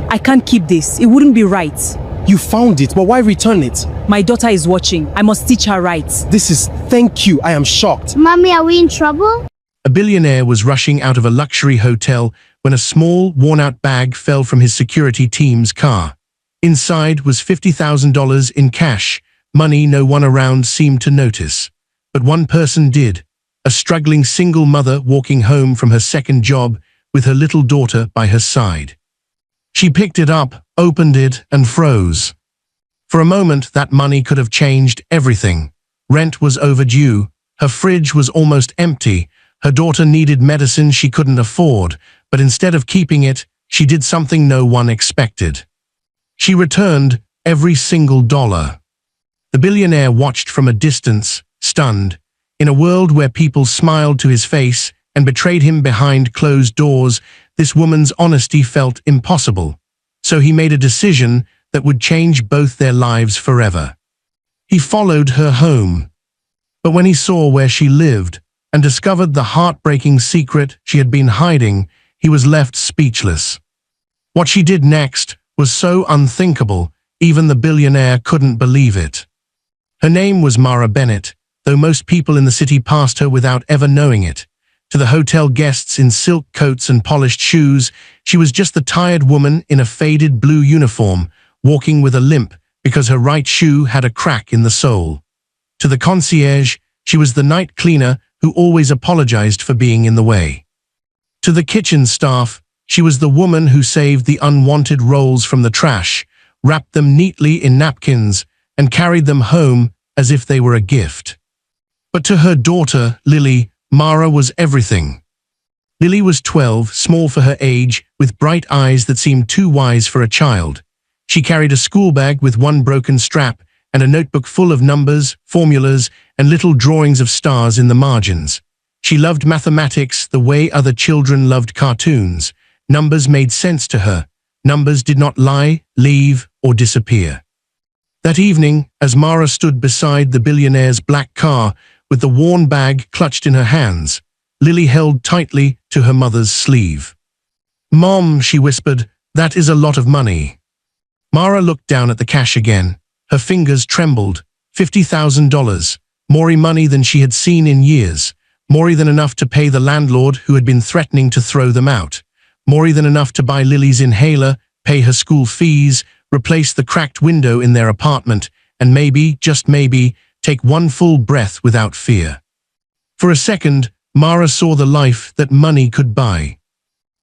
I can't keep this. It wouldn't be right. You found it, but why return it? My daughter is watching. I must teach her right. Thank you. I am shocked. Mommy, are we in trouble? A billionaire was rushing out of a luxury hotel when a small, worn-out bag fell from his security team's car. Inside was $50,000 in cash, money no one around seemed to notice. But one person did, a struggling single mother walking home from her second job with her little daughter by her side. She picked it up, opened it, and froze. For a moment, that money could have changed everything. Rent was overdue, her fridge was almost empty, her daughter needed medicine she couldn't afford, but instead of keeping it, she did something no one expected. She returned every single dollar. The billionaire watched from a distance, stunned. In a world where people smiled to his face and betrayed him behind closed doors, this woman's honesty felt impossible. So he made a decision that would change both their lives forever. He followed her home. But when he saw where she lived and discovered the heartbreaking secret she had been hiding, he was left speechless. What she did next was so unthinkable, even the billionaire couldn't believe it. Her name was Mara Bennett, though most people in the city passed her without ever knowing it. To the hotel guests in silk coats and polished shoes, she was just the tired woman in a faded blue uniform, walking with a limp because her right shoe had a crack in the sole. To the concierge, she was the night cleaner who always apologized for being in the way. To the kitchen staff, she was the woman who saved the unwanted rolls from the trash, wrapped them neatly in napkins, and carried them home as if they were a gift. But to her daughter, Lily, Mara was everything. Lily was 12, small for her age, with bright eyes that seemed too wise for a child. She carried a school bag with one broken strap and a notebook full of numbers, formulas, and little drawings of stars in the margins. She loved mathematics the way other children loved cartoons. Numbers made sense to her. Numbers did not lie, leave, or disappear. That evening, as Mara stood beside the billionaire's black car, with the worn bag clutched in her hands, Lily held tightly to her mother's sleeve. "Mom," she whispered, "that is a lot of money." Mara looked down at the cash again. Her fingers trembled. $50,000, more money than she had seen in years, more than enough to pay the landlord who had been threatening to throw them out, more than enough to buy Lily's inhaler, pay her school fees, replace the cracked window in their apartment, and maybe, just maybe, take one full breath without fear. For a second, Mara saw the life that money could buy.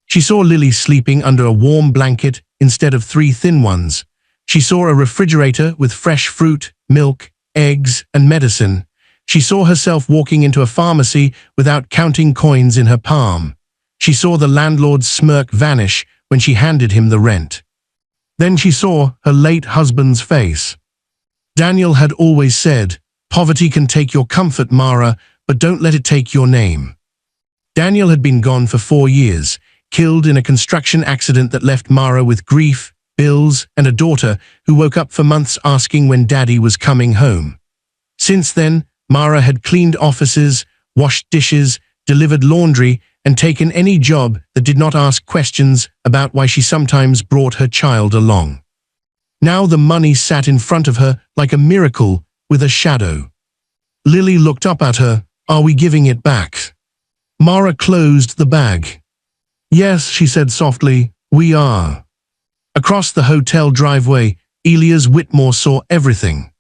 She saw Lily sleeping under a warm blanket instead of 3 thin ones. She saw a refrigerator with fresh fruit, milk, eggs, and medicine. She saw herself walking into a pharmacy without counting coins in her palm. She saw the landlord's smirk vanish when she handed him the rent. Then she saw her late husband's face. Daniel had always said, "Poverty can take your comfort, Mara, but don't let it take your name." Daniel had been gone for 4 years, killed in a construction accident that left Mara with grief, bills, and a daughter who woke up for months asking when Daddy was coming home. Since then, Mara had cleaned offices, washed dishes, delivered laundry, and taken any job that did not ask questions about why she sometimes brought her child along. Now the money sat in front of her like a miracle with a shadow. Lily looked up at her. "Are we giving it back?" Mara closed the bag. "Yes," she said softly, "we are." Across the hotel driveway, Elias Whitmore saw everything.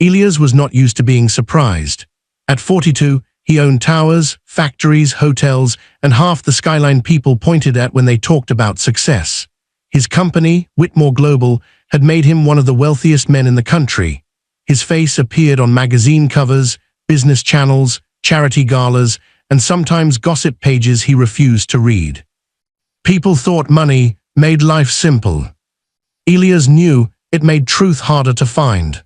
Elias was not used to being surprised. At 42, he owned towers, factories, hotels, and half the skyline people pointed at when they talked about success. His company, Whitmore Global, had made him one of the wealthiest men in the country. His face appeared on magazine covers, business channels, charity galas, and sometimes gossip pages he refused to read. People thought money made life simple. Elias knew it made truth harder to find.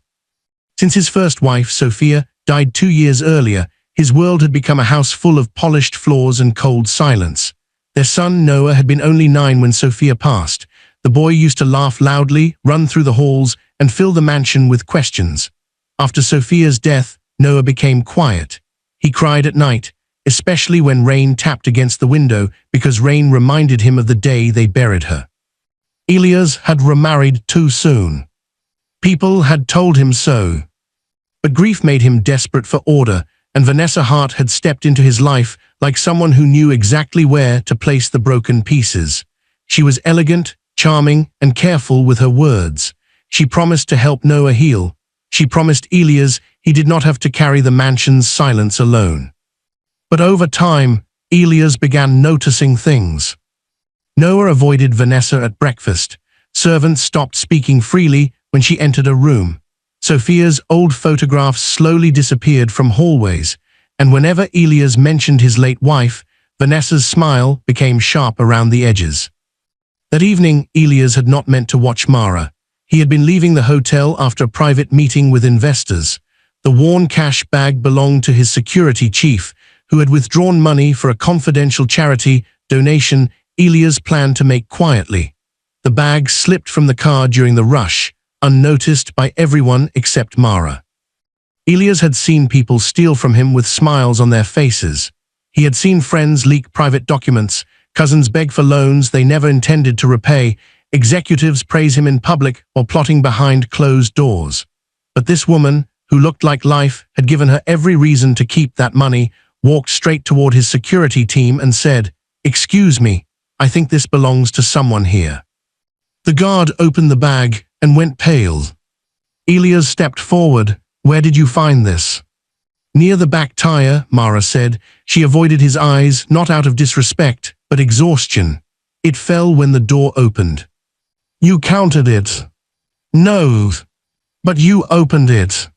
Since his first wife, Sophia, died 2 years earlier, his world had become a house full of polished floors and cold silence. Their son, Noah, had been only 9 when Sophia passed. The boy used to laugh loudly, run through the halls, and fill the mansion with questions. After Sophia's death, Noah became quiet. He cried at night, especially when rain tapped against the window, because rain reminded him of the day they buried her. Elias had remarried too soon. People had told him so. But grief made him desperate for order, and Vanessa Hart had stepped into his life like someone who knew exactly where to place the broken pieces. She was elegant, charming, and careful with her words. She promised to help Noah heal. She promised Elias he did not have to carry the mansion's silence alone. But over time, Elias began noticing things. Noah avoided Vanessa at breakfast. Servants stopped speaking freely when she entered a room. Sophia's old photographs slowly disappeared from hallways, and whenever Elias mentioned his late wife, Vanessa's smile became sharp around the edges. That evening, Elias had not meant to watch Mara. He had been leaving the hotel after a private meeting with investors. The worn cash bag belonged to his security chief, who had withdrawn money for a confidential charity donation Elias planned to make quietly. The bag slipped from the car during the rush, unnoticed by everyone except Mara. Elias had seen people steal from him with smiles on their faces. He had seen friends leak private documents, cousins beg for loans they never intended to repay, executives praise him in public while plotting behind closed doors. But this woman, who looked like life had given her every reason to keep that money, walked straight toward his security team and said, "Excuse me, I think this belongs to someone here." The guard opened the bag and went pale. Elias stepped forward. "Where did you find this?" "Near the back tire," Mara said. She avoided his eyes, not out of disrespect, but exhaustion. "It fell when the door opened." "You counted it." "No, but you opened it."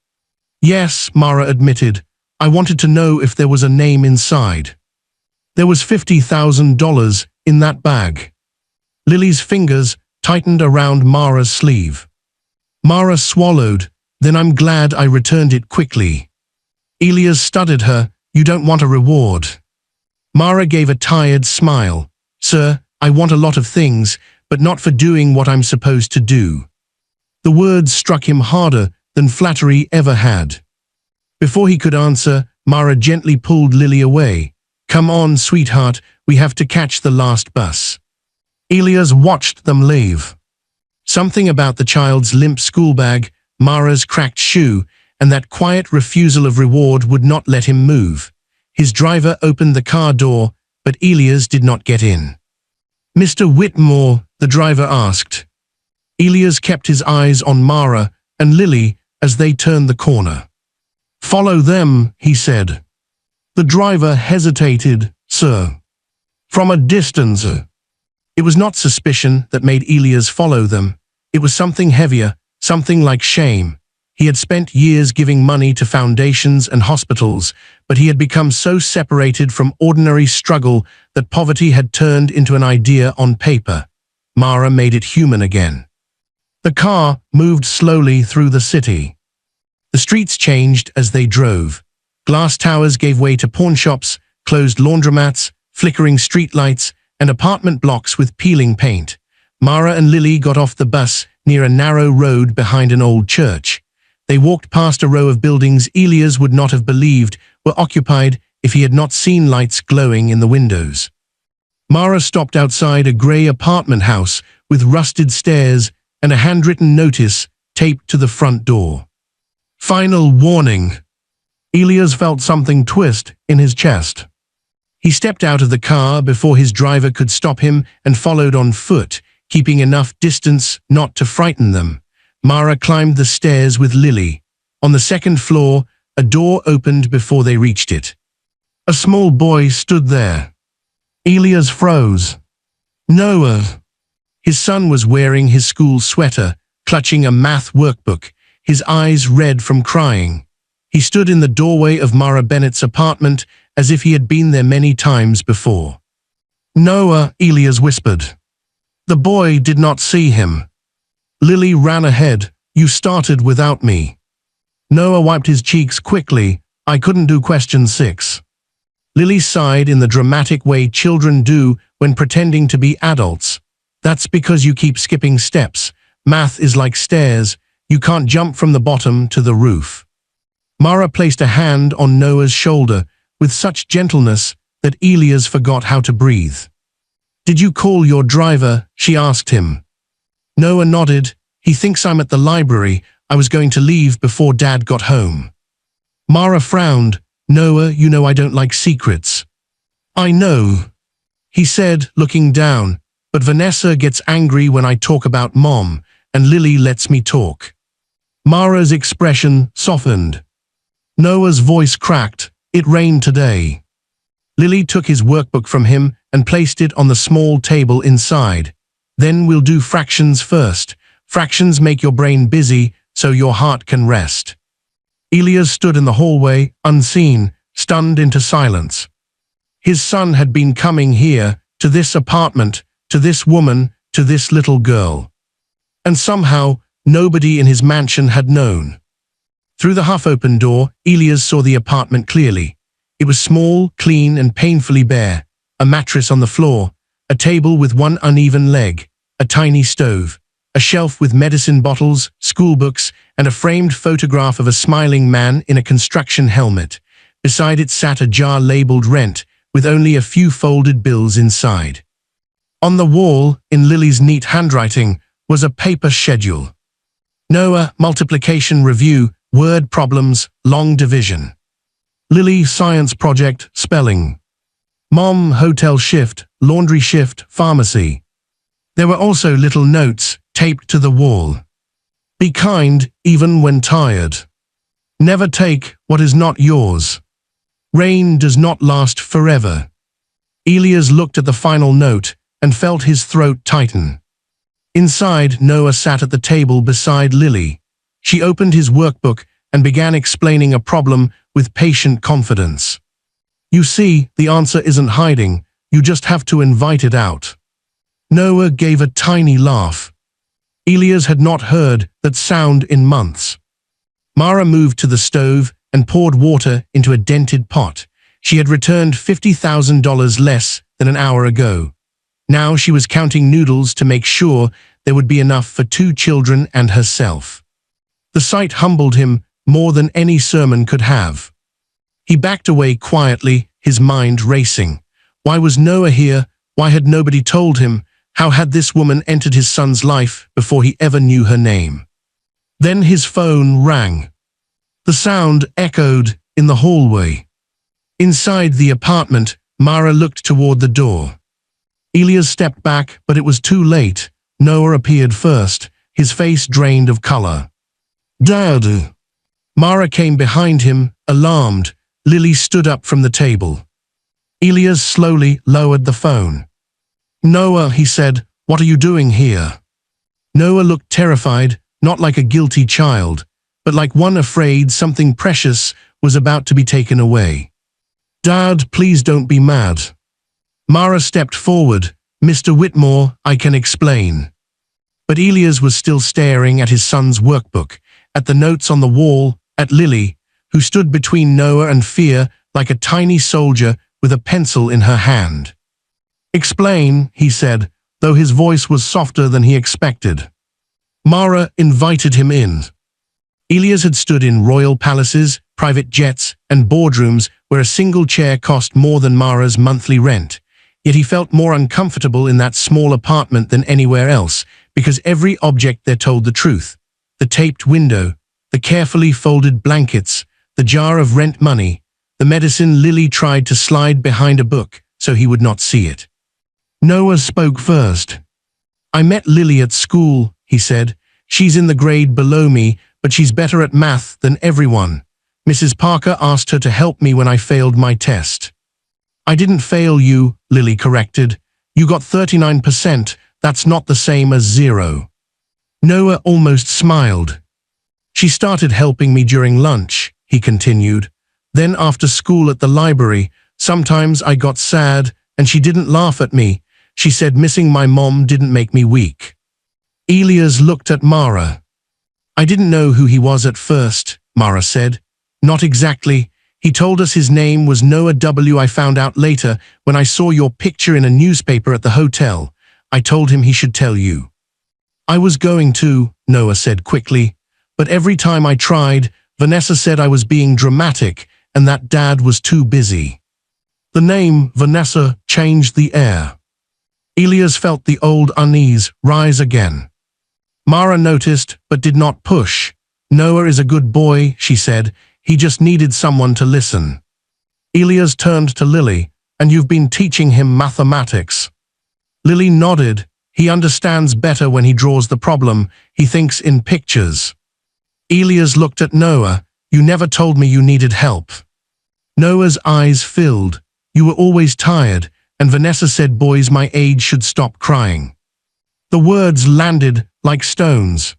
"Yes," Mara admitted. "I wanted to know if there was a name inside." "There was $50,000 in that bag." Lily's fingers tightened around Mara's sleeve. Mara swallowed. "Then I'm glad I returned it quickly." Elias studied her. "You don't want a reward." Mara gave a tired smile. "Sir, I want a lot of things, but not for doing what I'm supposed to do." The words struck him harder than flattery ever had. Before he could answer, Mara gently pulled Lily away. "Come on, sweetheart, we have to catch the last bus." Elias watched them leave. Something about the child's limp school bag, Mara's cracked shoe, and that quiet refusal of reward would not let him move. His driver opened the car door, but Elias did not get in. "Mr. Whitmore?" the driver asked. Elias kept his eyes on Mara and Lily as they turned the corner. "Follow them," he said. The driver hesitated. "Sir." "From a distance." It was not suspicion that made Elias follow them. It was something heavier, something like shame. He had spent years giving money to foundations and hospitals, but he had become so separated from ordinary struggle that poverty had turned into an idea on paper. Mara made it human again. The car moved slowly through the city. The streets changed as they drove. Glass towers gave way to pawnshops, closed laundromats, flickering streetlights, and apartment blocks with peeling paint. Mara and Lily got off the bus near a narrow road behind an old church. They walked past a row of buildings Elias would not have believed were occupied if he had not seen lights glowing in the windows. Mara stopped outside a grey apartment house with rusted stairs and a handwritten notice taped to the front door. "Final warning." Elias felt something twist in his chest. He stepped out of the car before his driver could stop him and followed on foot, keeping enough distance not to frighten them. Mara climbed the stairs with Lily. On the second floor, a door opened before they reached it. A small boy stood there. Elias froze. "Noah." His son was wearing his school sweater, clutching a math workbook, his eyes red from crying. He stood in the doorway of Mara Bennett's apartment as if he had been there many times before. "Noah," Elias whispered. The boy did not see him. Lily ran ahead. "You started without me." Noah wiped his cheeks quickly. "I couldn't do question 6. Lily sighed in the dramatic way children do when pretending to be adults. "That's because you keep skipping steps. Math is like stairs. You can't jump from the bottom to the roof." Mara placed a hand on Noah's shoulder with such gentleness that Elias forgot how to breathe. "Did you call your driver?" she asked him. Noah nodded. He thinks I'm at the library. I was going to leave before Dad got home. Mara frowned. Noah, you know I don't like secrets. I know, he said, looking down, but Vanessa gets angry when I talk about Mom, and Lily lets me talk. Mara's expression softened. Noah's voice cracked. It rained today. Lily took his workbook from him and placed it on the small table inside. Then we'll do fractions first. Fractions make your brain busy so your heart can rest. Elias stood in the hallway, unseen, stunned into silence. His son had been coming here, to this apartment, to this woman, to this little girl. And somehow, nobody in his mansion had known. Through the half-open door, Elias saw the apartment clearly. It was small, clean, and painfully bare. A mattress on the floor, a table with one uneven leg, a tiny stove, a shelf with medicine bottles, schoolbooks, and a framed photograph of a smiling man in a construction helmet. Beside it sat a jar labeled rent, with only a few folded bills inside. On the wall, in Lily's neat handwriting, was a paper schedule. Noah, multiplication review, word problems, long division. Lily, science project, spelling. Mom, hotel shift, laundry shift, pharmacy. There were also little notes taped to the wall. Be kind, even when tired. Never take what is not yours. Rain does not last forever. Elias looked at the final note and felt his throat tighten. Inside, Noah sat at the table beside Lily. She opened his workbook and began explaining a problem with patient confidence. You see, the answer isn't hiding. You just have to invite it out. Noah gave a tiny laugh. Elias had not heard that sound in months. Mara moved to the stove and poured water into a dented pot. She had returned $50,000 less than an hour ago. Now she was counting noodles to make sure there would be enough for 2 children and herself. The sight humbled him more than any sermon could have. He backed away quietly, his mind racing. Why was Noah here? Why had nobody told him? How had this woman entered his son's life before he ever knew her name? Then his phone rang. The sound echoed in the hallway. Inside the apartment, Mara looked toward the door. Elias stepped back, but it was too late. Noah appeared first, his face drained of color. Dad! Mara came behind him, alarmed. Lily stood up from the table. Elias slowly lowered the phone. Noah, he said, what are you doing here? Noah looked terrified, not like a guilty child, but like one afraid something precious was about to be taken away. Dad, please don't be mad. Mara stepped forward. Mr. Whitmore, I can explain. But Elias was still staring at his son's workbook, at the notes on the wall, at Lily, who stood between Noah and fear like a tiny soldier with a pencil in her hand. Explain, he said, though his voice was softer than he expected. Mara invited him in. Elias had stood in royal palaces, private jets, and boardrooms where a single chair cost more than Mara's monthly rent. Yet he felt more uncomfortable in that small apartment than anywhere else, because every object there told the truth. The taped window, the carefully folded blankets, the jar of rent money, the medicine Lily tried to slide behind a book so he would not see it. Noah spoke first. I met Lily at school, he said. She's in the grade below me, but she's better at math than everyone. Mrs. Parker asked her to help me when I failed my test. I didn't fail you, Lily corrected. You got 39%. That's not the same as 0. Noah almost smiled. She started helping me during lunch, he continued. Then after school at the library, sometimes I got sad and she didn't laugh at me. She said missing my mom didn't make me weak. Elias looked at Mara. I didn't know who he was at first, Mara said. Not exactly. He told us his name was Noah W. I found out later when I saw your picture in a newspaper at the hotel. I told him he should tell you. I was going to, Noah said quickly, but every time I tried, Vanessa said I was being dramatic and that Dad was too busy. The name Vanessa changed the air. Elias felt the old unease rise again. Mara noticed, but did not push. Noah is a good boy, she said. He just needed someone to listen. Elias turned to Lily. And you've been teaching him mathematics. Lily nodded. He understands better when he draws the problem. He thinks in pictures. Elias looked at Noah. You never told me you needed help. Noah's eyes filled. You were always tired, and Vanessa said boys my age should stop crying. The words landed like stones.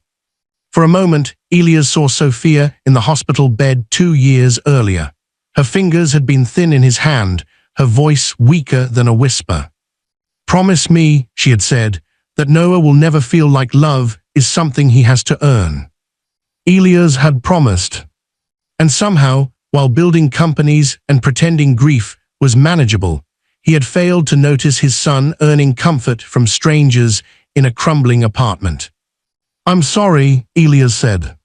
For a moment, Elias saw Sophia in the hospital bed 2 years earlier. Her fingers had been thin in his hand, her voice weaker than a whisper. Promise me, she had said, that Noah will never feel like love is something he has to earn. Elias had promised. And somehow, while building companies and pretending grief was manageable, he had failed to notice his son earning comfort from strangers in a crumbling apartment. I'm sorry, Elias said.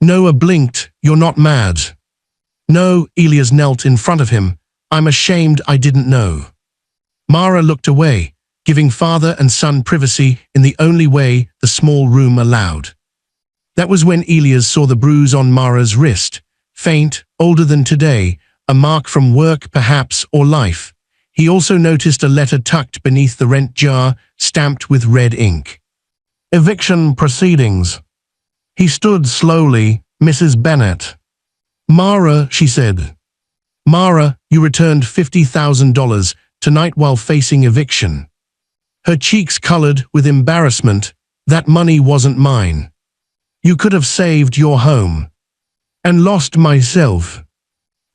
Noah blinked. You're not mad. No, Elias knelt in front of him. I'm ashamed I didn't know. Mara looked away, giving father and son privacy in the only way the small room allowed. That was when Elias saw the bruise on Mara's wrist, faint, older than today, a mark from work perhaps or life. He also noticed a letter tucked beneath the rent jar, stamped with red ink. Eviction proceedings. He stood slowly. Mrs. Bennett. Mara, she said. Mara, you returned $50,000 tonight while facing eviction. Her cheeks colored with embarrassment. That money wasn't mine. You could have saved your home. And lost myself.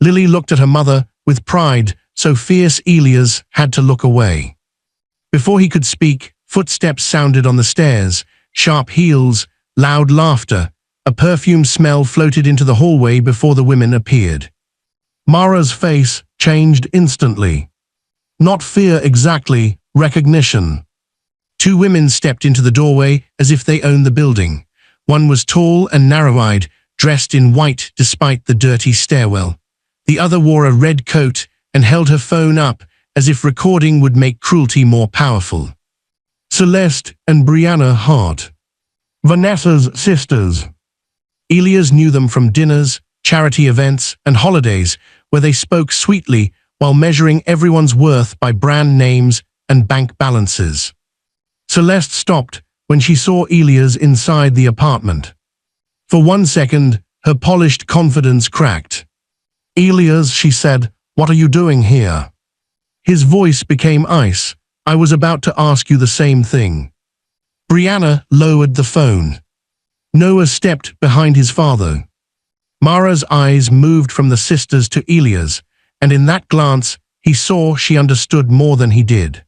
Lily looked at her mother with pride, so fierce Elias had to look away. Before he could speak, footsteps sounded on the stairs, sharp heels, loud laughter. A perfume smell floated into the hallway before the women appeared. Mara's face changed instantly. Not fear exactly, recognition. 2 women stepped into the doorway as if they owned the building. One was tall and narrow-eyed, dressed in white despite the dirty stairwell. The other wore a red coat and held her phone up as if recording would make cruelty more powerful. Celeste and Brianna Hart. Vanessa's sisters. Elias knew them from dinners, charity events, and holidays where they spoke sweetly while measuring everyone's worth by brand names and bank balances. Celeste stopped when she saw Elias inside the apartment. For 1 second, her polished confidence cracked. Elias, she said, what are you doing here? His voice became ice. I was about to ask you the same thing. Brianna lowered the phone. Noah stepped behind his father. Mara's eyes moved from the sisters to Elias, and in that glance, he saw she understood more than he did.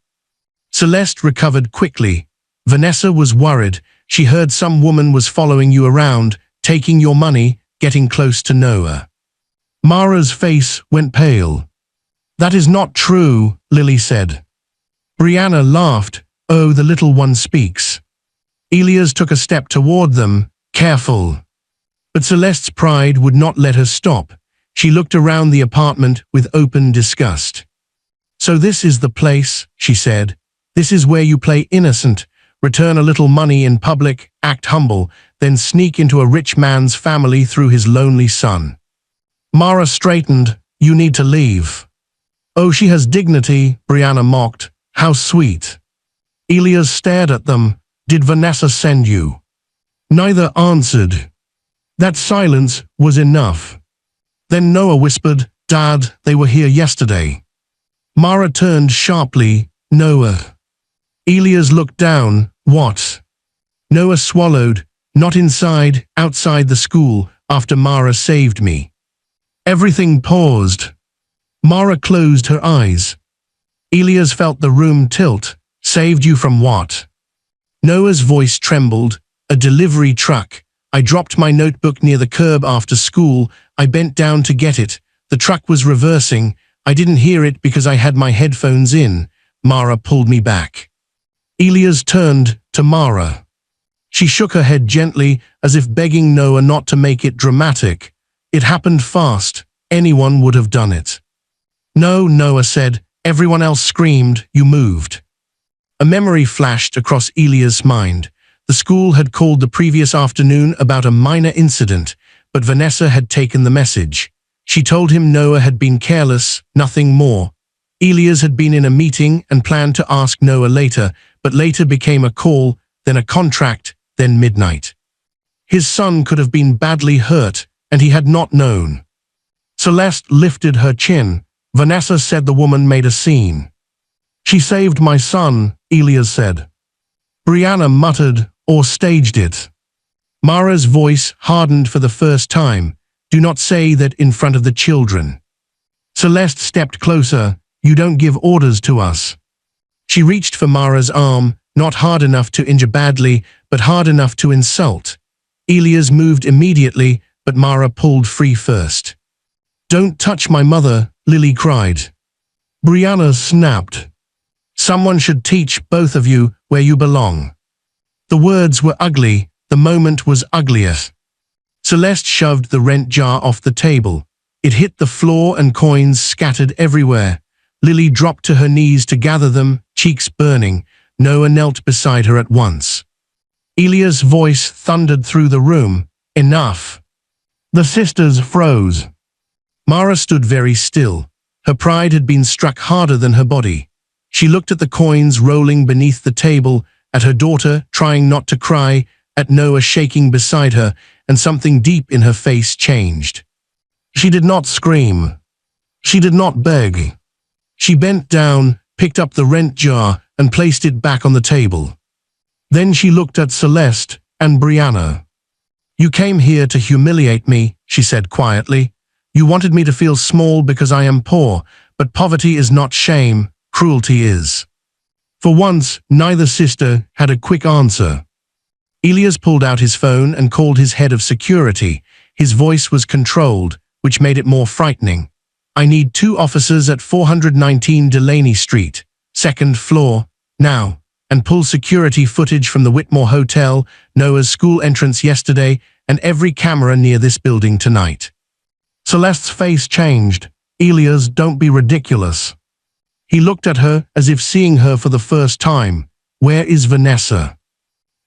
Celeste recovered quickly. Vanessa was worried. She heard some woman was following you around, taking your money, getting close to Noah. Mara's face went pale. That is not true, Lily said. Brianna laughed. Oh, the little one speaks. Elias took a step toward them, careful. But Celeste's pride would not let her stop. She looked around the apartment with open disgust. So this is the place, she said. This is where you play innocent, return a little money in public, act humble, then sneak into a rich man's family through his lonely son. Mara straightened. You need to leave. Oh, she has dignity, Brianna mocked. How sweet. Elias stared at them. Did Vanessa send you? Neither answered. That silence was enough. Then Noah whispered, Dad, they were here yesterday. Mara turned sharply. Noah. Elias looked down. What? Noah swallowed. Not inside, outside the school, after Mara saved me. Everything paused. Mara closed her eyes. Elias felt the room tilt. Saved you from what? Noah's voice trembled. A delivery truck. I dropped my notebook near the curb after school. I bent down to get it. The truck was reversing. I didn't hear it because I had my headphones in. Mara pulled me back. Elias turned to Mara. She shook her head gently, as if begging Noah not to make it dramatic. It happened fast. Anyone would have done it. No, Noah said. Everyone else screamed. You moved. A memory flashed across Elias' mind. The school had called the previous afternoon about a minor incident, but Vanessa had taken the message. She told him Noah had been careless, nothing more. Elias had been in a meeting and planned to ask Noah later, but later became a call, then a contract, then midnight. His son could have been badly hurt, and he had not known. Celeste lifted her chin. Vanessa said the woman made a scene. She saved my son, Elias said. Brianna muttered, or staged it. Mara's voice hardened for the first time. Do not say that in front of the children. Celeste stepped closer. You don't give orders to us. She reached for Mara's arm, not hard enough to injure badly, but hard enough to insult. Elias moved immediately, but Mara pulled free first. Don't touch my mother, Lily cried. Brianna snapped. Someone should teach both of you where you belong. The words were ugly, the moment was uglier. Celeste shoved the rent jar off the table. It hit the floor and coins scattered everywhere. Lily dropped to her knees to gather them, cheeks burning. Noah knelt beside her at once. Elias' voice thundered through the room. Enough. The sisters froze. Mara stood very still. Her pride had been struck harder than her body. She looked at the coins rolling beneath the table, at her daughter trying not to cry, at Noah shaking beside her, and something deep in her face changed. She did not scream. She did not beg. She bent down, picked up the rent jar, and placed it back on the table. Then she looked at Celeste and Brianna. You came here to humiliate me, she said quietly. You wanted me to feel small because I am poor, but poverty is not shame, cruelty is. For once, neither sister had a quick answer. Elias pulled out his phone and called his head of security. His voice was controlled, which made it more frightening. I need 2 officers at 419 Delaney Street, 2nd floor, now, and pull security footage from the Whitmore Hotel, Noah's school entrance yesterday, and every camera near this building tonight. Celeste's face changed. Elias, don't be ridiculous. He looked at her as if seeing her for the first time. Where is Vanessa?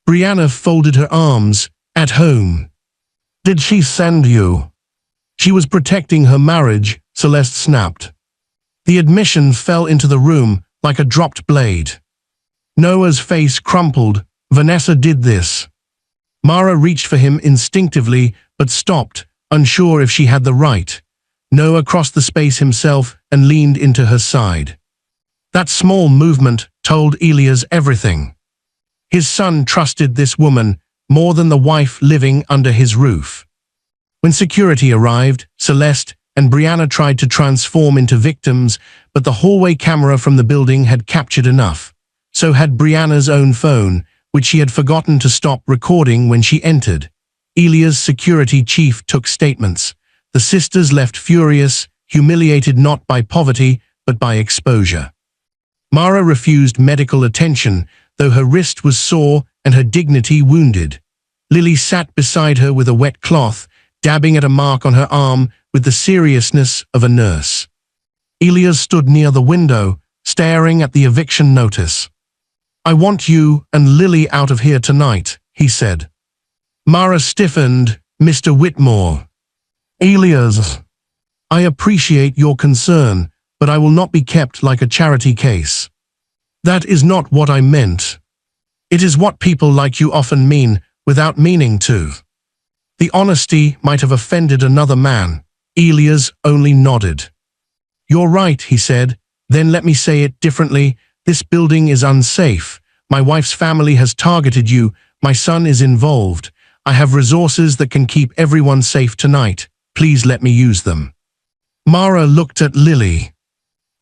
Brianna folded her arms. At home. Did she send you? She was protecting her marriage, Celeste snapped. The admission fell into the room like a dropped blade. Noah's face crumpled. Vanessa did this. Mara reached for him instinctively, but stopped, unsure if she had the right. Noah crossed the space himself and leaned into her side. That small movement told Elias everything. His son trusted this woman more than the wife living under his roof. When security arrived, Celeste and Brianna tried to transform into victims, but the hallway camera from the building had captured enough. So had Brianna's own phone, which she had forgotten to stop recording when she entered. Elias' security chief took statements. The sisters left furious, humiliated not by poverty, but by exposure. Mara refused medical attention, though her wrist was sore and her dignity wounded. Lily sat beside her with a wet cloth, dabbing at a mark on her arm with the seriousness of a nurse. Elias stood near the window, staring at the eviction notice. I want you and Lily out of here tonight, he said. Mara stiffened. Mr. Whitmore. Elias, I appreciate your concern, but I will not be kept like a charity case. That is not what I meant. It is what people like you often mean, without meaning to. The honesty might have offended another man. Elias only nodded. You're right, he said. Then let me say it differently. This building is unsafe. My wife's family has targeted you. My son is involved. I have resources that can keep everyone safe tonight. Please let me use them. Mara looked at Lily.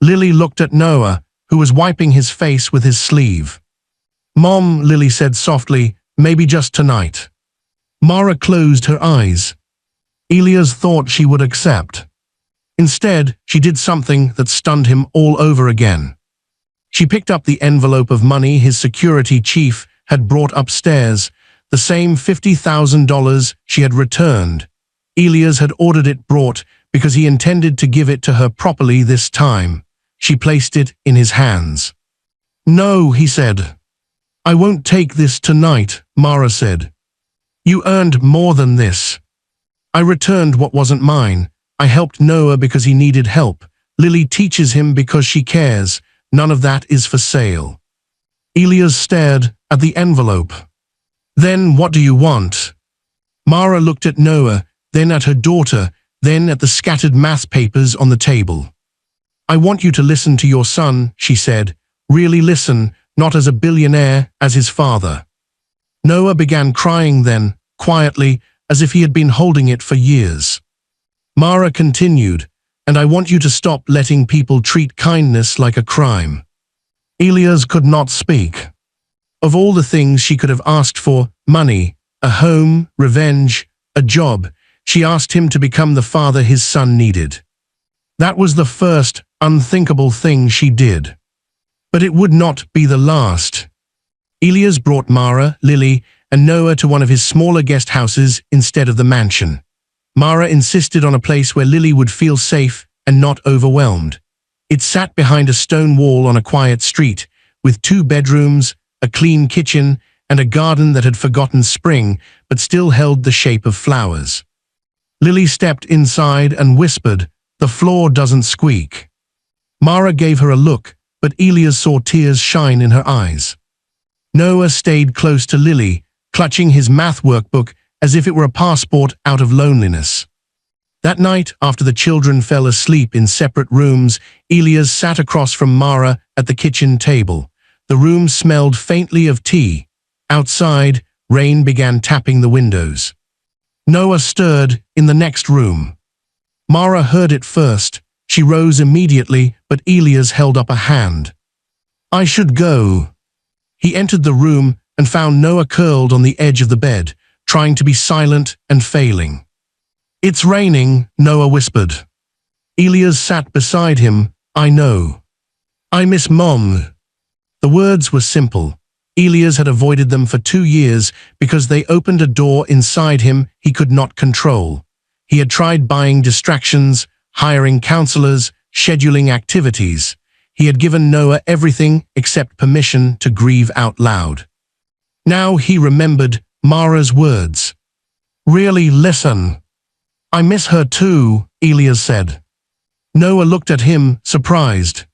Lily looked at Noah, who was wiping his face with his sleeve. Mom, Lily said softly, maybe just tonight. Mara closed her eyes. Elias thought she would accept. Instead, she did something that stunned him all over again. She picked up the envelope of money his security chief had brought upstairs, the same $50,000 she had returned. Elias had ordered it brought because he intended to give it to her properly this time. She placed it in his hands. No, he said. I won't take this tonight, Mara said. You earned more than this. I returned what wasn't mine. I helped Noah because he needed help. Lily teaches him because she cares. None of that is for sale. Elias stared at the envelope. Then what do you want? Mara looked at Noah, then at her daughter, then at the scattered math papers on the table. I want you to listen to your son, she said. Really listen, not as a billionaire, as his father. Noah began crying then, quietly, as if he had been holding it for years. Mara continued, and I want you to stop letting people treat kindness like a crime. Elias could not speak. Of all the things she could have asked for, money, a home, revenge, a job, she asked him to become the father his son needed. That was the first, unthinkable thing she did. But it would not be the last. Elias brought Mara, Lily, and Noah to one of his smaller guest houses instead of the mansion. Mara insisted on a place where Lily would feel safe and not overwhelmed. It sat behind a stone wall on a quiet street, with 2 bedrooms, a clean kitchen, and a garden that had forgotten spring but still held the shape of flowers. Lily stepped inside and whispered, "The floor doesn't squeak." Mara gave her a look, but Elias saw tears shine in her eyes. Noah stayed close to Lily, clutching his math workbook as if it were a passport out of loneliness. That night, after the children fell asleep in separate rooms, Elias sat across from Mara at the kitchen table. The room smelled faintly of tea. Outside, rain began tapping the windows. Noah stirred in the next room. Mara heard it first. She rose immediately, but Elias held up a hand. "I should go." He entered the room and found Noah curled on the edge of the bed, trying to be silent and failing. "It's raining," Noah whispered. Elias sat beside him. "I know. I miss Mom." The words were simple. Elias had avoided them for 2 years because they opened a door inside him he could not control. He had tried buying distractions, hiring counselors, scheduling activities. He had given Noah everything except permission to grieve out loud. Now he remembered Mara's words. "Really listen." "I miss her too," Elias said. Noah looked at him, surprised.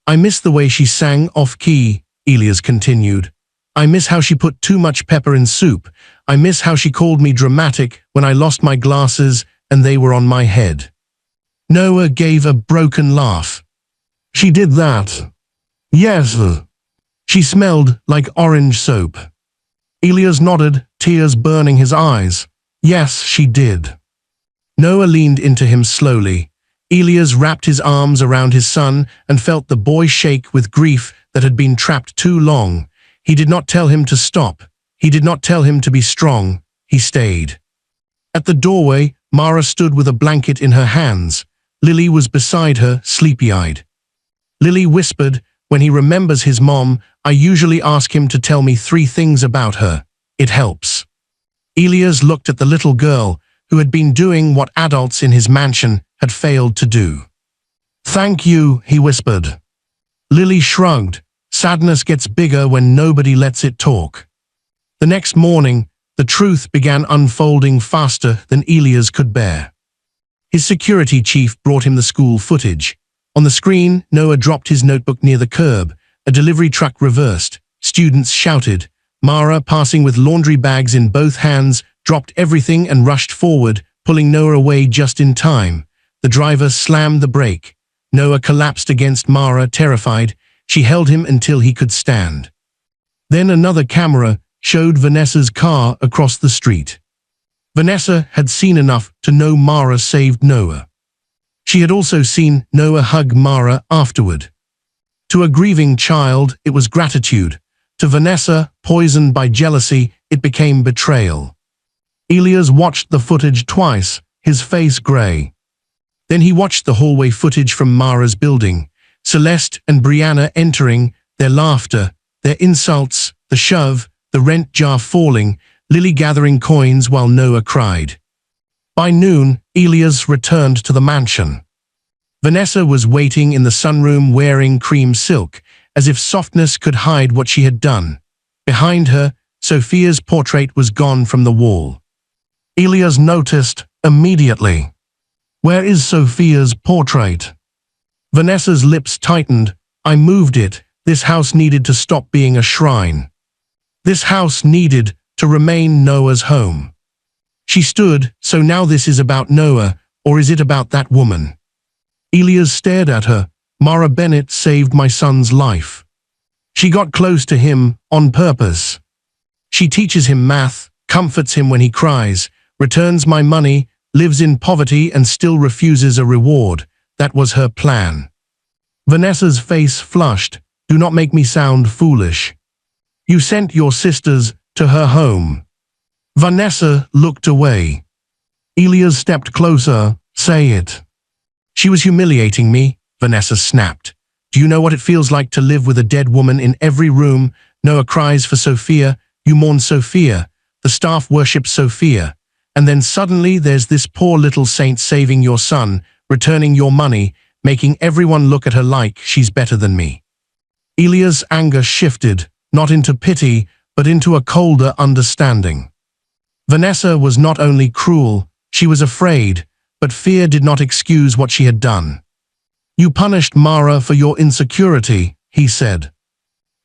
"I miss the way she sang off-key," Elias continued. "I miss how she put too much pepper in soup. I miss how she called me dramatic when I lost my glasses and they were on my head." Noah gave a broken laugh. "She did that?" "Yes." "She smelled like orange soap." Elias nodded, tears burning his eyes. "Yes, she did." Noah leaned into him slowly. Elias wrapped his arms around his son and felt the boy shake with grief that had been trapped too long. He did not tell him to stop. He did not tell him to be strong. He stayed. At the doorway, Mara stood with a blanket in her hands. Lily was beside her, sleepy-eyed. Lily whispered, "When he remembers his mom, I usually ask him to tell me 3 things about her. It helps." Elias looked at the little girl, who had been doing what adults in his mansion had failed to do. "Thank you," he whispered. Lily shrugged. Sadness gets bigger when nobody lets it talk. The next morning, the truth began unfolding faster than Elias could bear. His security chief brought him the school footage. On the screen, Noah dropped his notebook near the curb. A delivery truck reversed. Students shouted. Mara, passing with laundry bags in both hands, dropped everything and rushed forward, pulling Noah away just in time. The driver slammed the brake. Noah collapsed against Mara, terrified. She held him until he could stand. Then another camera showed Vanessa's car across the street. Vanessa had seen enough to know Mara saved Noah. She had also seen Noah hug Mara afterward. To a grieving child, it was gratitude. To Vanessa, poisoned by jealousy, it became betrayal. Elias watched the footage twice, his face gray. Then he watched the hallway footage from Mara's building. Celeste and Brianna entering, their laughter, their insults, the shove, the rent jar falling, Lily gathering coins while Noah cried. By noon, Elias returned to the mansion. Vanessa was waiting in the sunroom wearing cream silk, as if softness could hide what she had done. Behind her, Sophia's portrait was gone from the wall. Elias noticed immediately. Where is Sophia's portrait? Vanessa's lips tightened. I moved it. This house needed to stop being a shrine. This house needed to remain Noah's home. She stood, so now this is about Noah, or is it about that woman? Elias stared at her. Mara Bennett saved my son's life. She got close to him on purpose. She teaches him math, comforts him when he cries, returns my money, lives in poverty and still refuses a reward. That was her plan. Vanessa's face flushed. Do not make me sound foolish. You sent your sisters to her home. Vanessa looked away. Elias stepped closer. Say it. She was humiliating me, Vanessa snapped. Do you know what it feels like to live with a dead woman in every room? Noah cries for Sophia. You mourn Sophia. The staff worships Sophia. And then suddenly there's this poor little saint saving your son, returning your money, making everyone look at her like she's better than me. Elias' anger shifted, not into pity, but into a colder understanding. Vanessa was not only cruel, she was afraid, but fear did not excuse what she had done. You punished Mara for your insecurity, he said.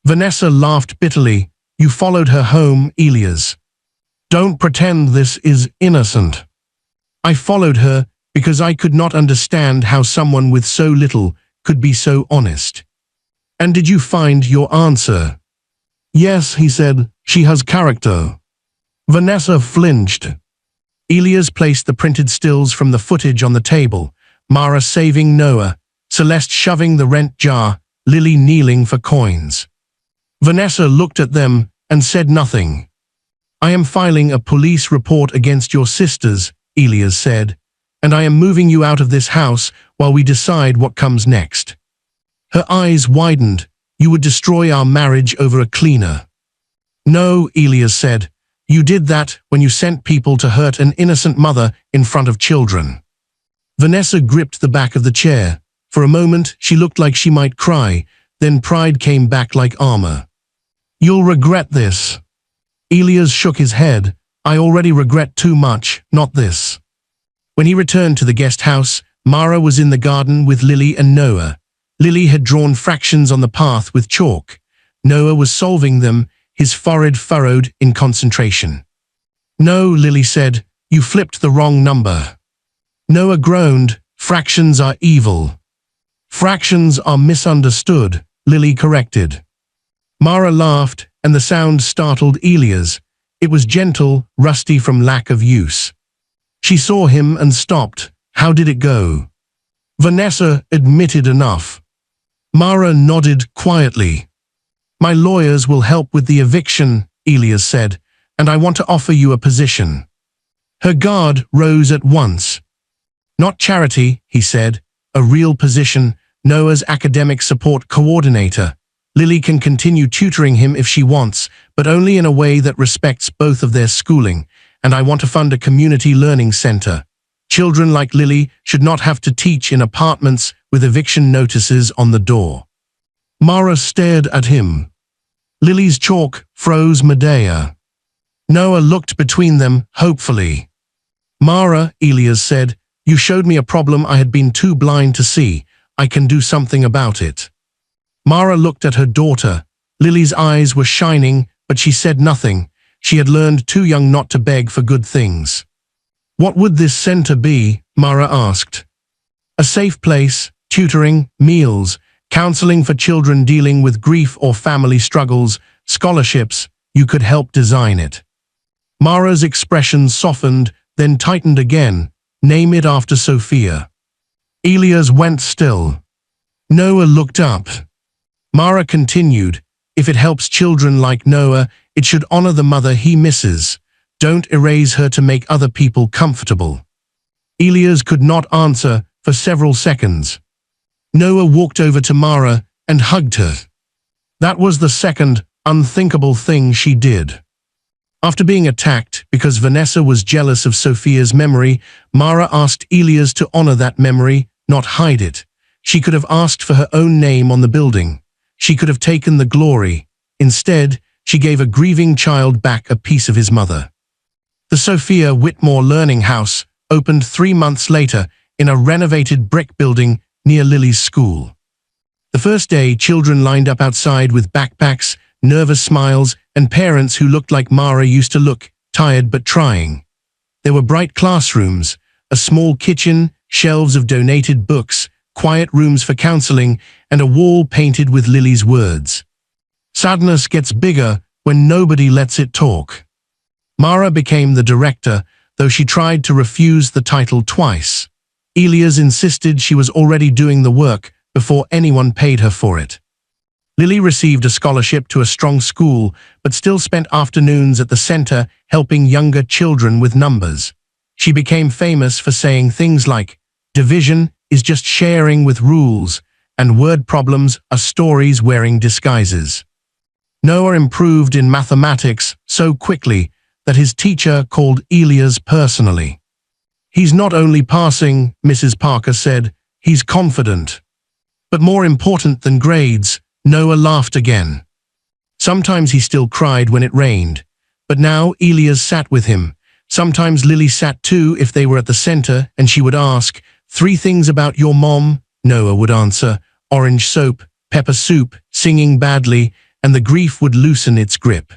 Vanessa laughed bitterly. You followed her home, Elias. Don't pretend this is innocent. I followed her because I could not understand how someone with so little could be so honest. And did you find your answer? Yes, he said. She has character. Vanessa flinched. Elias placed the printed stills from the footage on the table. Mara saving Noah, Celeste shoving the rent jar, Lily kneeling for coins. Vanessa looked at them and said nothing. I am filing a police report against your sisters, Elias said, and I am moving you out of this house while we decide what comes next. Her eyes widened. You would destroy our marriage over a cleaner. No, Elias said. You did that when you sent people to hurt an innocent mother in front of children. Vanessa gripped the back of the chair. For a moment, she looked like she might cry, then pride came back like armor. You'll regret this. Elias shook his head. I already regret too much, not this. When he returned to the guest house, Mara was in the garden with Lily and Noah. Lily had drawn fractions on the path with chalk. Noah was solving them, his forehead furrowed in concentration. No, Lily said, you flipped the wrong number. Noah groaned, fractions are evil. Fractions are misunderstood, Lily corrected. Mara laughed, and the sound startled Elias. It was gentle, rusty from lack of use. She saw him and stopped. How did it go? Vanessa admitted enough. Mara nodded quietly. My lawyers will help with the eviction, Elias said, and I want to offer you a position. Her guard rose at once. Not charity, he said, a real position, Noah's academic support coordinator. Lily can continue tutoring him if she wants, but only in a way that respects both of their schooling, and I want to fund a community learning center. Children like Lily should not have to teach in apartments with eviction notices on the door. Mara stared at him. Lily's chalk froze Medea. Noah looked between them, hopefully. Mara, Elias said, you showed me a problem I had been too blind to see. I can do something about it. Mara looked at her daughter. Lily's eyes were shining, but she said nothing. She had learned too young not to beg for good things. What would this center be? Mara asked. A safe place, tutoring, meals, counseling for children dealing with grief or family struggles, scholarships. You could help design it. Mara's expression softened, then tightened again. Name it after Sophia. Elias went still. Noah looked up. Mara continued, if it helps children like Noah, it should honor the mother he misses. Don't erase her to make other people comfortable. Elias could not answer for several seconds. Noah walked over to Mara and hugged her. That was the second unthinkable thing she did. After being attacked because Vanessa was jealous of Sophia's memory, Mara asked Elias to honor that memory, not hide it. She could have asked for her own name on the building. She could have taken the glory. Instead, she gave a grieving child back a piece of his mother. The Sophia Whitmore Learning House opened 3 months later in a renovated brick building near Lily's school. The first day, children lined up outside with backpacks, nervous smiles, and parents who looked like Mara used to look, tired but trying. There were bright classrooms, a small kitchen, shelves of donated books, quiet rooms for counseling, and a wall painted with Lily's words. Sadness gets bigger when nobody lets it talk. Mara became the director, though she tried to refuse the title twice. Elias insisted she was already doing the work before anyone paid her for it. Lily received a scholarship to a strong school, but still spent afternoons at the center helping younger children with numbers. She became famous for saying things like, "Division is just sharing with rules," and word problems are stories wearing disguises. Noah improved in mathematics so quickly that his teacher called Elias personally. "He's not only passing," Mrs. Parker said, "he's confident." But more important than grades, Noah laughed again. Sometimes he still cried when it rained, but now Elias sat with him. Sometimes Lily sat too if they were at the center, and she would ask, "3 things about your mom?" Noah would answer, "Orange soap, pepper soup, singing badly," and the grief would loosen its grip.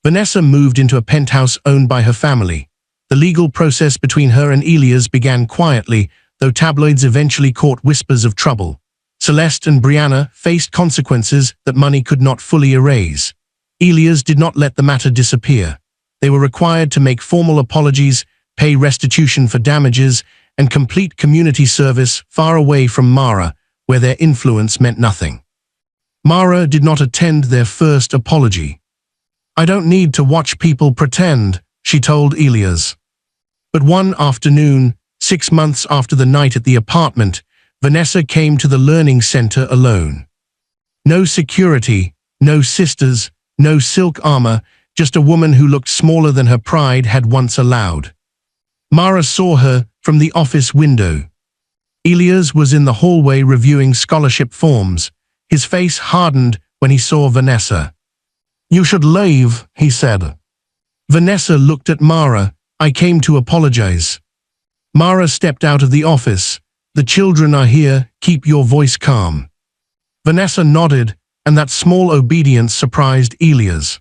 Vanessa moved into a penthouse owned by her family. The legal process between her and Elias began quietly, though tabloids eventually caught whispers of trouble. Celeste and Brianna faced consequences that money could not fully erase. Elias did not let the matter disappear. They were required to make formal apologies, pay restitution for damages, and complete community service far away from Mara, where their influence meant nothing. Mara did not attend their first apology. "I don't need to watch people pretend," she told Elias. But one afternoon, 6 months after the night at the apartment, Vanessa came to the learning center alone. No security, no sisters, no silk armor, just a woman who looked smaller than her pride had once allowed. Mara saw her from the office window. Elias was in the hallway reviewing scholarship forms. His face hardened when he saw Vanessa. "You should leave," he said. Vanessa looked at Mara. "I came to apologize." Mara stepped out of the office. "The children are here, keep your voice calm." Vanessa nodded, and that small obedience surprised Elias.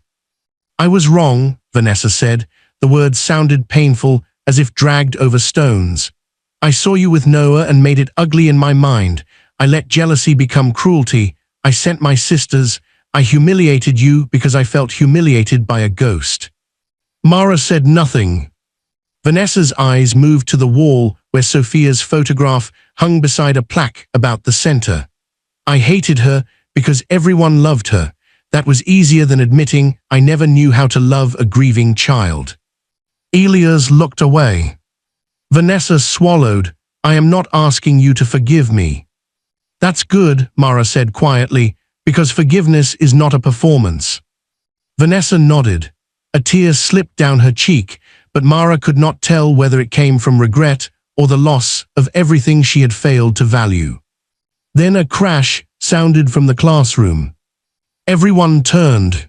"I was wrong," Vanessa said. The words sounded painful, as if dragged over stones. "I saw you with Noah and made it ugly in my mind. I let jealousy become cruelty. I sent my sisters. I humiliated you because I felt humiliated by a ghost." Mara said nothing. Vanessa's eyes moved to the wall where Sophia's photograph hung beside a plaque about the center. "I hated her because everyone loved her. That was easier than admitting I never knew how to love a grieving child." Elias looked away. Vanessa swallowed. "I am not asking you to forgive me." "That's good," Mara said quietly, "because forgiveness is not a performance." Vanessa nodded. A tear slipped down her cheek, but Mara could not tell whether it came from regret or the loss of everything she had failed to value. Then a crash sounded from the classroom. Everyone turned.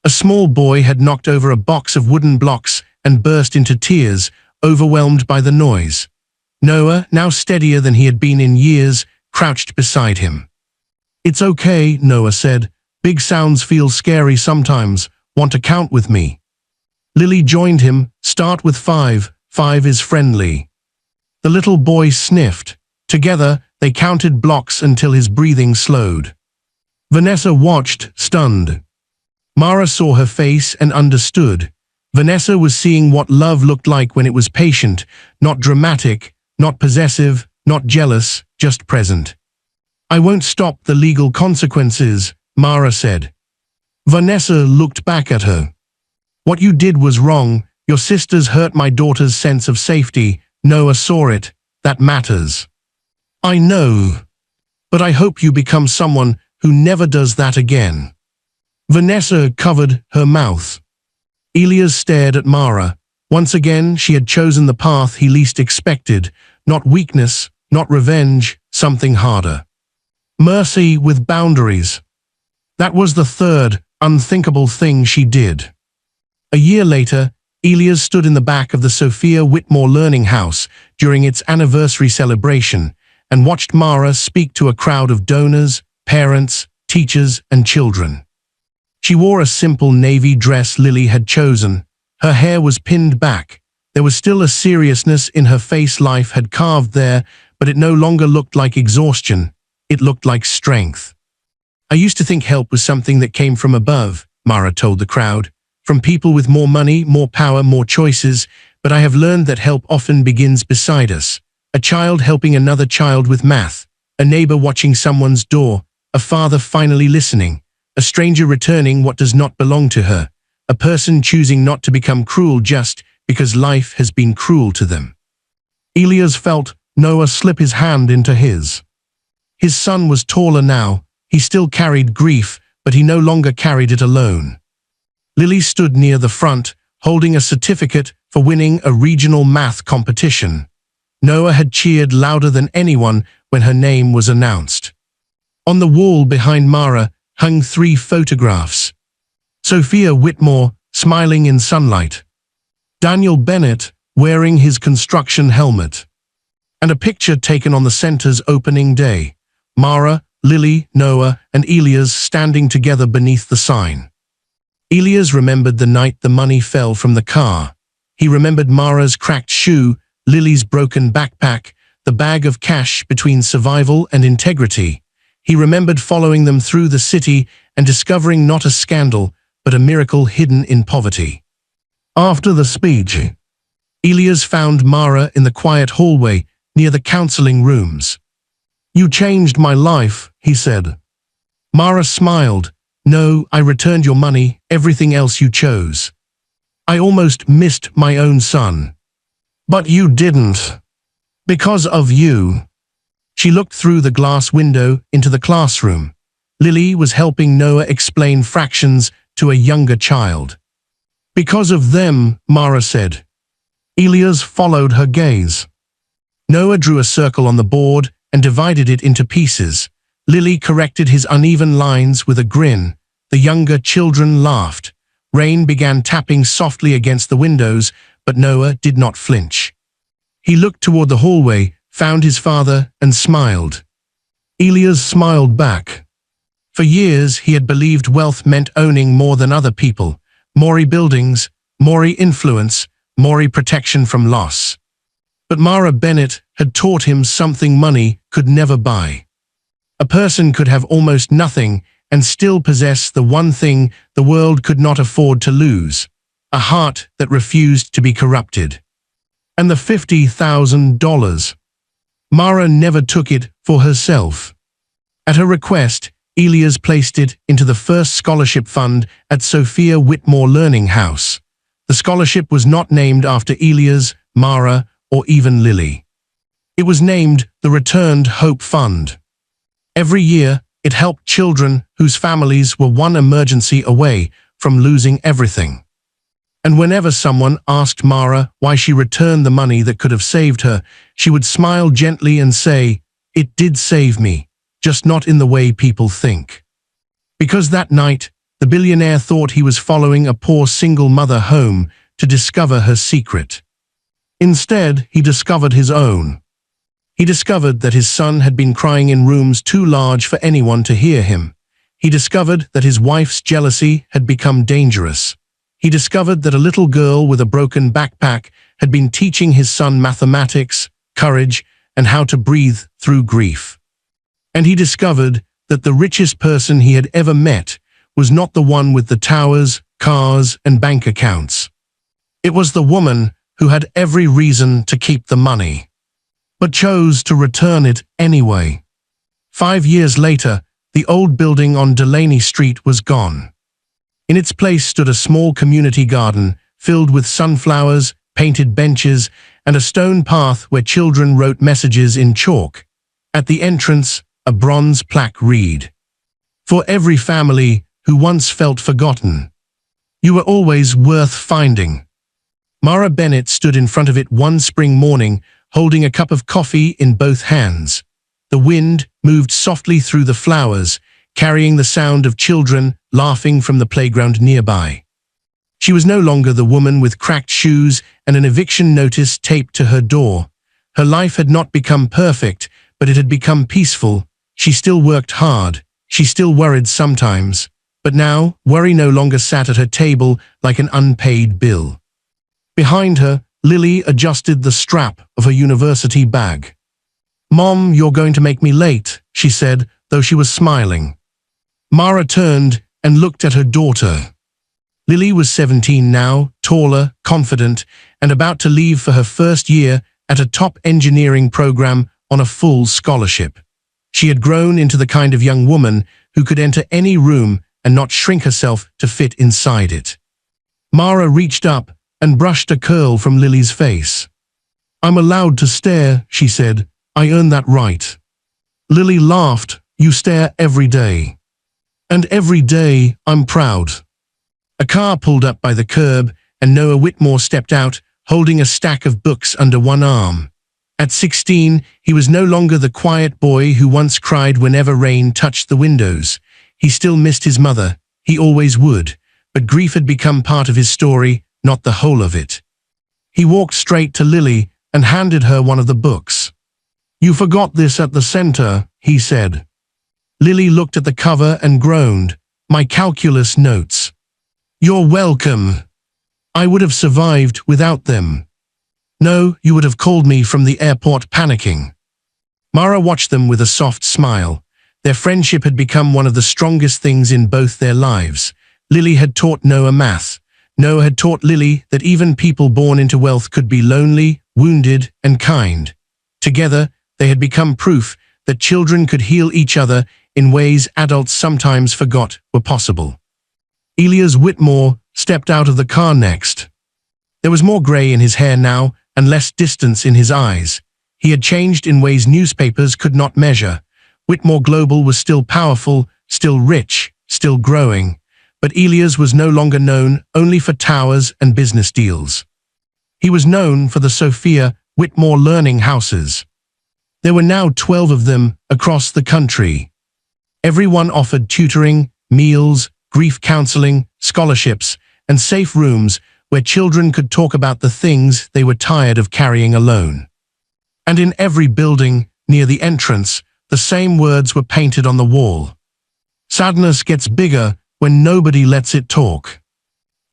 A small boy had knocked over a box of wooden blocks and burst into tears, overwhelmed by the noise. Noah, now steadier than he had been in years, crouched beside him. "It's okay," Noah said. "Big sounds feel scary sometimes. Want to count with me?" Lily joined him. "Start with 5. 5 is friendly." The little boy sniffed. Together, they counted blocks until his breathing slowed. Vanessa watched, stunned. Mara saw her face and understood. Vanessa was seeing what love looked like when it was patient, not dramatic, not possessive, not jealous, just present. "I won't stop the legal consequences," Mara said. Vanessa looked back at her. "What you did was wrong. Your sisters hurt my daughter's sense of safety. Noah saw it. That matters." "I know. But I hope you become someone who never does that again." Vanessa covered her mouth. Elias stared at Mara. Once again, she had chosen the path he least expected. Not weakness, not revenge, something harder. Mercy with boundaries. That was the third, unthinkable thing she did. A year later, Elias stood in the back of the Sophia Whitmore Learning House during its anniversary celebration and watched Mara speak to a crowd of donors, parents, teachers, and children. She wore a simple navy dress Lily had chosen. Her hair was pinned back. There was still a seriousness in her face life had carved there, but it no longer looked like exhaustion. It looked like strength. I used to think help was something that came from above, Mara told the crowd, from people with more money, more power, more choices, but I have learned that help often begins beside us. A child helping another child with math, a neighbor watching someone's door, a father finally listening, a stranger returning what does not belong to her, a person choosing not to become cruel just because life has been cruel to them. Elias felt Noah slip his hand into his. His son was taller now. He still carried grief, but he no longer carried it alone. Lily stood near the front, holding a certificate for winning a regional math competition. Noah had cheered louder than anyone when her name was announced. On the wall behind Mara hung 3 photographs. Sophia Whitmore, smiling in sunlight. Daniel Bennett, wearing his construction helmet. And a picture taken on the center's opening day. Mara, Lily, Noah, and Elias standing together beneath the sign. Elias remembered the night the money fell from the car. He remembered Mara's cracked shoe, Lily's broken backpack, the bag of cash between survival and integrity. He remembered following them through the city and discovering not a scandal, but a miracle hidden in poverty. After the speech, Elias found Mara in the quiet hallway near the counseling rooms. "You changed my life," he said. Mara smiled. "No, I returned your money, everything else you chose. I almost missed my own son. But you didn't. Because of you." She looked through the glass window into the classroom. Lily was helping Noah explain fractions to a younger child. "Because of them," Mara said. Elias followed her gaze. Noah drew a circle on the board and divided it into pieces. Lily corrected his uneven lines with a grin. The younger children laughed. Rain began tapping softly against the windows, but Noah did not flinch. He looked toward the hallway, found his father, and smiled. Elias smiled back. For years, he had believed wealth meant owning more than other people. More buildings, more influence, more protection from loss. But Mara Bennett had taught him something money could never buy. A person could have almost nothing and still possess the one thing the world could not afford to lose, a heart that refused to be corrupted. And the $50,000. Mara never took it for herself. At her request, Elias placed it into the first scholarship fund at Sophia Whitmore Learning House. The scholarship was not named after Elias, Mara, or even Lily. It was named the Returned Hope Fund. Every year, it helped children whose families were one emergency away from losing everything. And whenever someone asked Mara why she returned the money that could have saved her, she would smile gently and say, "It did save me, just not in the way people think." Because that night, the billionaire thought he was following a poor single mother home to discover her secret. Instead, he discovered his own. He discovered that his son had been crying in rooms too large for anyone to hear him. He discovered that his wife's jealousy had become dangerous. He discovered that a little girl with a broken backpack had been teaching his son mathematics, courage, and how to breathe through grief. And he discovered that the richest person he had ever met was not the one with the towers, cars, and bank accounts. It was the woman who had every reason to keep the money, but chose to return it anyway. 5 years later, the old building on Delaney Street was gone. In its place stood a small community garden filled with sunflowers, painted benches, and a stone path where children wrote messages in chalk. At the entrance, a bronze plaque read, "For every family who once felt forgotten, you were always worth finding." Mara Bennett stood in front of it one spring morning, holding a cup of coffee in both hands. The wind moved softly through the flowers, carrying the sound of children laughing from the playground nearby. She was no longer the woman with cracked shoes and an eviction notice taped to her door. Her life had not become perfect, but it had become peaceful. She still worked hard. She still worried sometimes. But now, worry no longer sat at her table like an unpaid bill. Behind her, Lily adjusted the strap of her university bag. "Mom, you're going to make me late," she said, though she was smiling. Mara turned and looked at her daughter. Lily was 17 now, taller, confident, and about to leave for her first year at a top engineering program on a full scholarship. She had grown into the kind of young woman who could enter any room and not shrink herself to fit inside it. Mara reached up and brushed a curl from Lily's face. "I'm allowed to stare," she said. "I earned that right." Lily laughed. "You stare every day." "And every day, I'm proud." A car pulled up by the curb, and Noah Whitmore stepped out, holding a stack of books under one arm. At 16, he was no longer the quiet boy who once cried whenever rain touched the windows. He still missed his mother. He always would. But grief had become part of his story, not the whole of it. He walked straight to Lily and handed her one of the books. "You forgot this at the center," he said. Lily looked at the cover and groaned. "My calculus notes." "You're welcome. I would have survived without them." "No, you would have called me from the airport panicking." Mara watched them with a soft smile. Their friendship had become one of the strongest things in both their lives. Lily had taught Noah math. Noah had taught Lily that even people born into wealth could be lonely, wounded, and kind. Together, they had become proof that children could heal each other in ways adults sometimes forgot were possible. Elias Whitmore stepped out of the car next. There was more grey in his hair now and less distance in his eyes. He had changed in ways newspapers could not measure. Whitmore Global was still powerful, still rich, still growing. But Elias was no longer known only for towers and business deals. He was known for the Sophia Whitmore learning houses. There were now 12 of them across the country. Everyone offered tutoring, meals, grief counseling, scholarships, and safe rooms where children could talk about the things they were tired of carrying alone. And in every building, near the entrance, the same words were painted on the wall. "Sadness gets bigger when nobody lets it talk."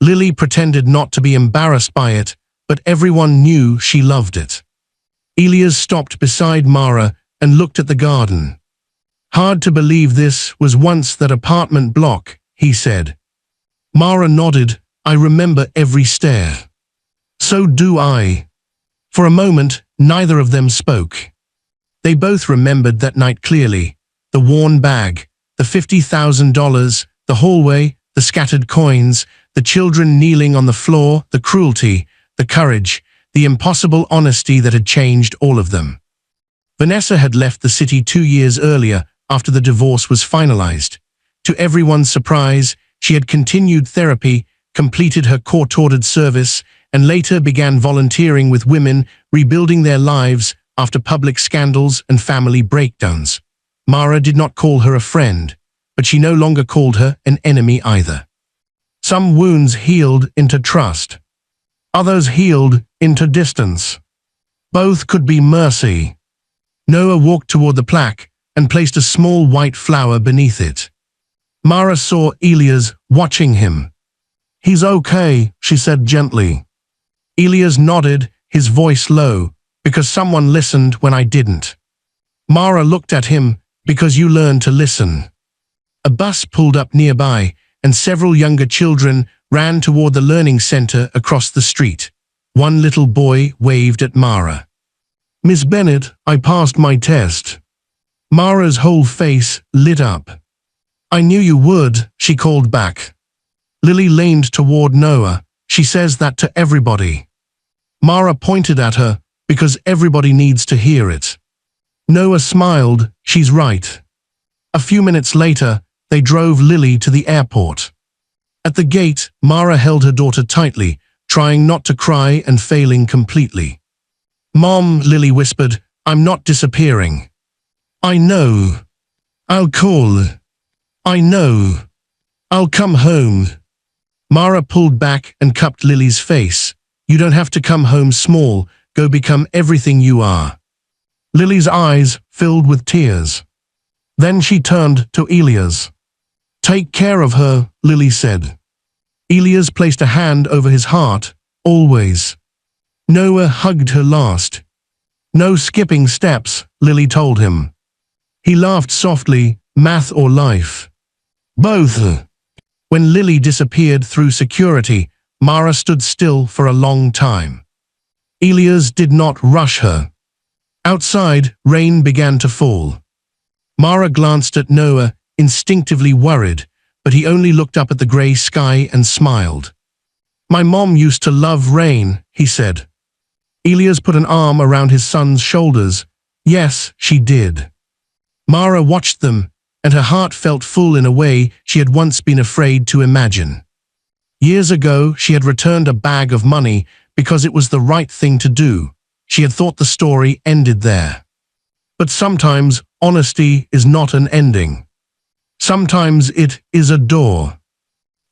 Lily pretended not to be embarrassed by it, but everyone knew she loved it. Elias stopped beside Mara and looked at the garden. "Hard to believe this was once that apartment block," he said. Mara nodded. "I remember every stair." "So do I." For a moment, neither of them spoke. They both remembered that night clearly. The worn bag, the $50,000, the hallway, the scattered coins, the children kneeling on the floor, the cruelty, the courage, the impossible honesty that had changed all of them. Vanessa had left the city 2 years earlier after the divorce was finalized. To everyone's surprise, she had continued therapy, completed her court-ordered service, and later began volunteering with women rebuilding their lives after public scandals and family breakdowns. Mara did not call her a friend, but she no longer called her an enemy either. Some wounds healed into trust. Others healed into distance. Both could be mercy. Noah walked toward the plaque and placed a small white flower beneath it. Mara saw Elias watching him. "He's okay," she said gently. Elias nodded, his voice low, "Because someone listened when I didn't." Mara looked at him, "Because you learned to listen." A bus pulled up nearby, and several younger children ran toward the learning center across the street. One little boy waved at Mara. "Miss Bennett, I passed my test." Mara's whole face lit up. "I knew you would," she called back. Lily leaned toward Noah. "She says that to everybody." Mara pointed at her, "Because everybody needs to hear it." Noah smiled. "She's right." A few minutes later, they drove Lily to the airport. At the gate, Mara held her daughter tightly, trying not to cry and failing completely. "Mom," Lily whispered, "I'm not disappearing." "I know. I'll call." I know. I'll come home. Mara pulled back and cupped Lily's face. You don't have to come home small. Go become everything you are. Lily's eyes filled with tears. Then she turned to Elias. Take care of her, Lily said. Elias placed a hand over his heart, always. Noah hugged her last. No skipping steps, Lily told him. He laughed softly, math or life. Both. When Lily disappeared through security, Mara stood still for a long time. Elias did not rush her. Outside, rain began to fall. Mara glanced at Noah, instinctively worried, but he only looked up at the grey sky and smiled. My mom used to love rain, he said. Elias put an arm around his son's shoulders. Yes, she did. Mara watched them, and her heart felt full in a way she had once been afraid to imagine. Years ago, she had returned a bag of money because it was the right thing to do. She had thought the story ended there. But sometimes, honesty is not an ending. Sometimes it is a door.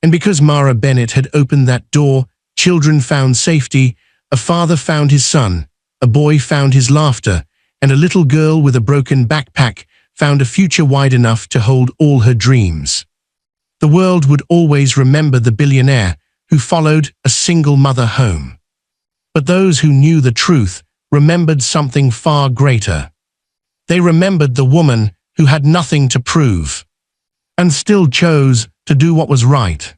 And because Mara Bennett had opened that door, children found safety, a father found his son, a boy found his laughter, and a little girl with a broken backpack found a future wide enough to hold all her dreams. The world would always remember the billionaire who followed a single mother home. But those who knew the truth remembered something far greater. They remembered the woman who had nothing to prove and still chose to do what was right.